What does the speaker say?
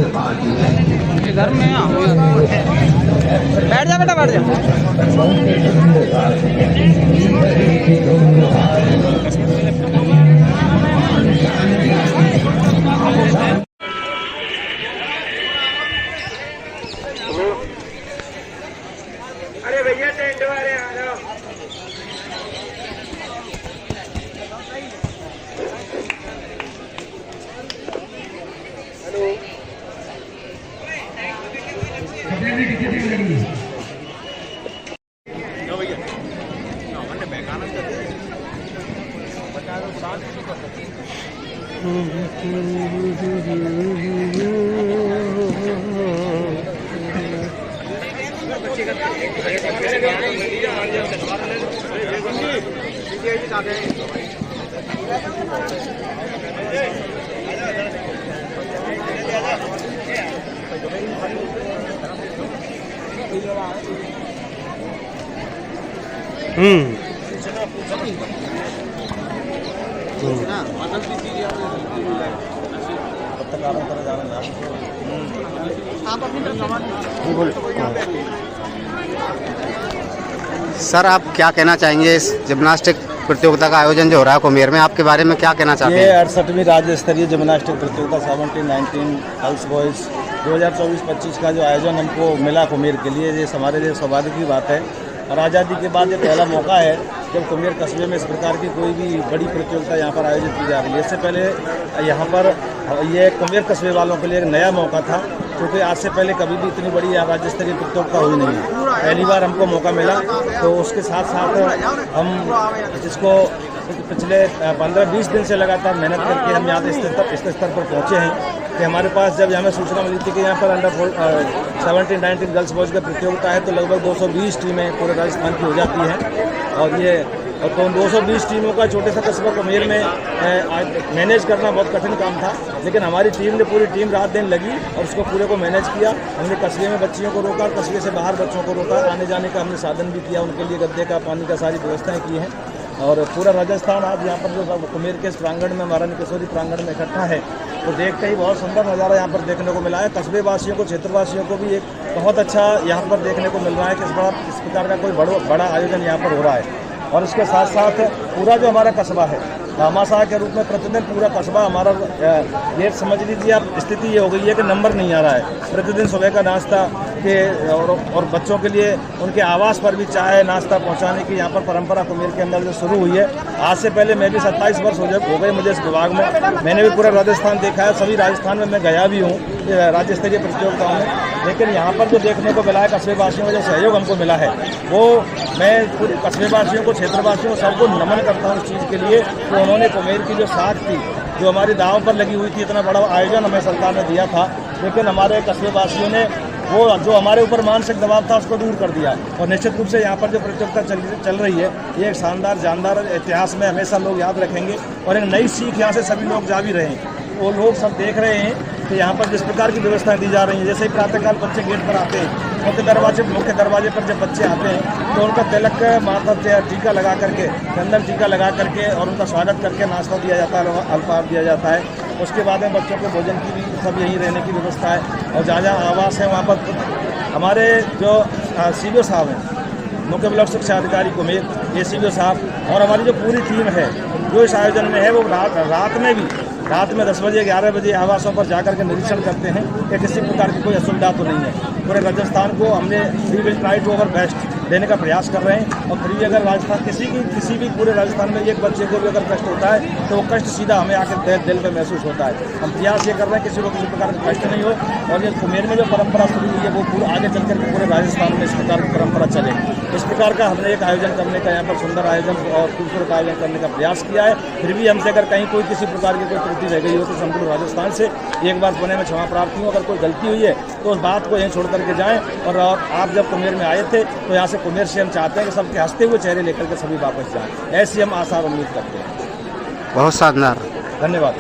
घर में बैठ जा बेटा, बैठ जा। अरे भैया टेंट वाले आ जाओ। सर, आप क्या कहना चाहेंगे इस जिम्नास्टिक प्रतियोगिता का आयोजन जो हो रहा है कुमेर में, आपके बारे में क्या कहना चाहते हैं? ये 68वीं राज्य स्तरीय जिम्नास्टिक प्रतियोगिता 17-19 गर्ल्स बॉयज़ 2024-25 का जो आयोजन हमको मिला कुमेर के लिए, ये हमारे लिए सौभाग्य की बात है। और आज़ादी के बाद ये पहला मौका है जब कुमेर कस्बे में इस प्रकार की कोई भी बड़ी प्रतियोगिता यहाँ पर आयोजित की जा रही है। इससे पहले यहाँ पर ये कुमेर कस्बे वालों के लिए एक नया मौका था, क्योंकि आज से पहले कभी भी इतनी बड़ी राज्य स्तरीय प्रतियोगिता हुई नहीं है। पहली बार हमको मौका मिला, तो उसके साथ साथ हम जिसको पिछले 15-20 दिन से लगातार मेहनत करके हम यहाँ इस स्तर पर पहुँचे हैं कि हमारे पास जब हमें सूचना मिली थी कि यहाँ पर अंडर 17-19 गर्ल्स बॉयज़ का प्रतियोगिता है, तो लगभग 220 टीमें पूरे राजस्थान की हो जाती हैं। और तो 220 टीमों का छोटे सा कस्बा कुमेर में मैनेज करना बहुत कठिन काम था, लेकिन हमारी टीम ने पूरी टीम रात दिन लगी और उसको पूरे को मैनेज किया। हमने कस्बे में बच्चियों को रोका, कस्बे से बाहर बच्चों को रोका, आने जाने का हमने साधन भी किया, उनके लिए गद्दे का, पानी का सारी व्यवस्थाएँ की हैं। और पूरा राजस्थान आज यहाँ पर जो कुमेर के इस प्रांगण में, महारानी केशवरी प्रांगण में इकट्ठा है, तो देखते ही बहुत सुंदर नज़ारा यहाँ पर देखने को मिला है। कस्बे वासियों को, क्षेत्रवासियों को भी एक बहुत अच्छा यहाँ पर देखने को मिल रहा है कि इस प्रकार का कोई बड़ा आयोजन यहाँ पर हो रहा है। और इसके साथ साथ पूरा जो हमारा कस्बा है, भामाशाह के रूप में प्रतिदिन पूरा कस्बा हमारा, ये समझ लीजिए आप, स्थिति ये हो गई है कि नंबर नहीं आ रहा है। प्रतिदिन सुबह का नाश्ता के और बच्चों के लिए उनके आवास पर भी चाय नाश्ता पहुंचाने की यहाँ पर परंपरा कुमेर के अंदर जो शुरू हुई है। आज से पहले मैं भी 27 वर्ष हो गए मुझे इस विभाग में, मैंने भी पूरा राजस्थान देखा है, सभी राजस्थान में मैं गया भी हूँ राज्य स्तरीय प्रतियोगिताओं में। लेकिन यहाँ पर जो देखने को मिला है, कस्बेवासियों का जो सहयोग हमको मिला है, वो मैं पूरे कस्बेवासियों को, क्षेत्रवासियों को, सबको नमन करता हूँ इस चीज़ के लिए कि उन्होंने कुमेर की जो साख थी, जो हमारी दांव पर लगी हुई थी, इतना बड़ा आयोजन हमें सरकार ने दिया था, लेकिन हमारे कस्बेवासियों ने वो जो हमारे ऊपर मानसिक दबाव था उसको दूर कर दिया। और निश्चित रूप से यहाँ पर जो प्रतियोगिता चल रही है, ये एक शानदार जानदार इतिहास में हमेशा लोग याद रखेंगे और एक नई सीख यहाँ से सभी लोग जा भी रहे हैं। वो लोग सब देख रहे हैं कि यहाँ पर जिस प्रकार की व्यवस्थाएं दी जा रही हैं, जैसे ही प्रातःकाल बच्चे गेट पर आते हैं, मुख्य दरवाजे पर जब बच्चे आते हैं तो उनका तिलक माथा टीका लगा करके, चंदन टीका लगा करके और उनका स्वागत करके नाश्ता दिया जाता है, अल्पाहार दिया जाता है। उसके बाद में बच्चों के भोजन की भी सब यहीं रहने की व्यवस्था है। और जहाँ जहाँ आवास है वहाँ पर हमारे जो CBO साहब हैं, मुख्य ब्लॉक शिक्षा अधिकारी कुमेर, ACBO साहब और हमारी जो पूरी टीम है जो इस आयोजन में है, वो रात में 10 बजे 11 बजे आवासों पर जाकर के निरीक्षण करते हैं कि किसी प्रकार की कोई असुविधा तो नहीं है। पूरे राजस्थान को हमने we will try to over best देने का प्रयास कर रहे हैं। और फिर भी अगर राजस्थान किसी भी पूरे राजस्थान में एक बच्चे को भी अगर कष्ट होता है तो वो कष्ट सीधा हमें आकर दिल में महसूस होता है। हम प्रयास ये कर रहे हैं किसी को किसी प्रकार का कष्ट नहीं हो, और ये कुमेर में जो परंपरा शुरू हुई है वो पूरा आगे चल करके पूरे राजस्थान में इस प्रकार की परंपरा चले। इस प्रकार का हमने एक आयोजन करने का, यहाँ पर सुंदर आयोजन और खूबसूरत आयोजन करने का प्रयास किया है। फिर भी हमसे अगर कहीं कोई किसी प्रकार की कोई त्रुटि रह गई हो तो संपूर्ण राजस्थान से एक बार पुणे में क्षमा प्रार्थी हूँ। अगर कोई गलती हुई है तो उस बात को यहीं छोड़ करके जाएँ। और आप जब कुमेर में आए थे तो यहाँ से कुमेर से हम चाहते हैं कि सबके हंसते हुए चेहरे लेकर के सभी वापस जाएँ। ऐसी हम आशा और उम्मीद करते हैं। बहुत शानदार, धन्यवाद।